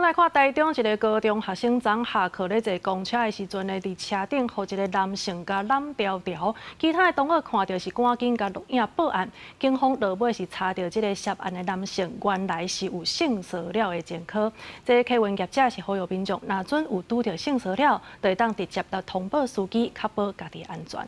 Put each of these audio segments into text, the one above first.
来看台中一个高中学生昨下课咧坐公车的时阵呢，伫车顶互一个男性甲揽标条，其他的同学看到是赶紧甲录影报案。警方落尾是查到这个涉案的男性原来是有性骚扰的前科。这客运业者是呼吁民众，若准有拄到性骚扰，就会当直接来通报司机，确保家己安全。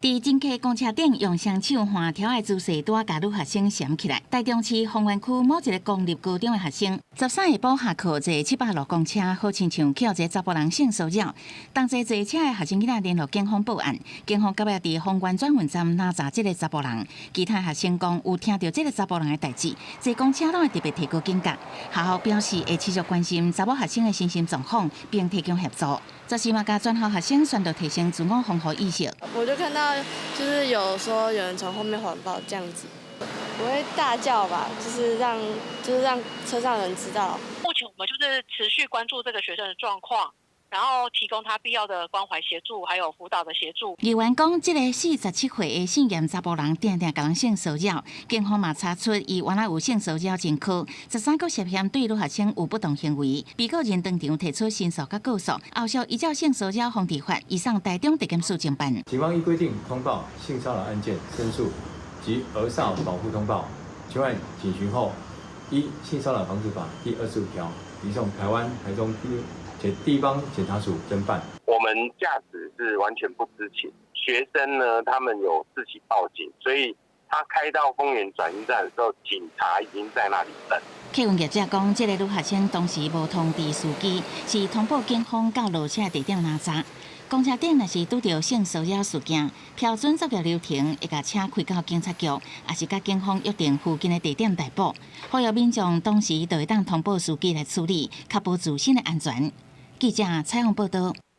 伫真客公车顶用双手环条的姿势，拄啊甲女学生缠起来。台中市丰原区某一个公立高中的学生，13下晡下课坐700路公车，好亲像去互一个查甫人性骚扰。同齐坐车的学生囡仔联络警方报案，警方到尾伫丰原转运站拿查这个查甫人。其他学生讲有听到这个查甫人的代志，坐公车拢会特别提高警觉。学校表示会持续关心查某学生的身心状况，并提供协助。这是嘛，甲全校学生宣导提升自我防护意识。我就看到。 就是有说有人从后面环抱这样子，我会大叫吧，就是让车上人知道。目前我们就是持续关注这个学生的状况，然后提供他必要的关怀协助，还有辅导的协助。议员讲，这个47岁的姓严查甫人定定甲人性骚扰，警方嘛查出伊原来有性骚扰前科，13个涉嫌对女学生有不当行为，被告人当场提出申诉甲告诉，后续依照性骚扰防治法移送台中地检署侦办。警方依规定通报性骚扰案件申诉及儿少保护通报，全案警询后，依性骚扰防治法第25条移送台湾台中地方检察署侦办。我们驾驶是完全不知情，学生呢他们有自己报警，所以他开到丰原转运站的时候，警察已经在那里等。客运业者讲，这个女学生当时无通知司机，是通报警方到落车地点拿查。公车顶若是拄到性骚扰事件，标准作业流程会甲车开到警察局，也是甲警方约定附近的地点逮捕。呼吁民众当时就会当通报司机来处理，确保自身的安全。记者采访报道。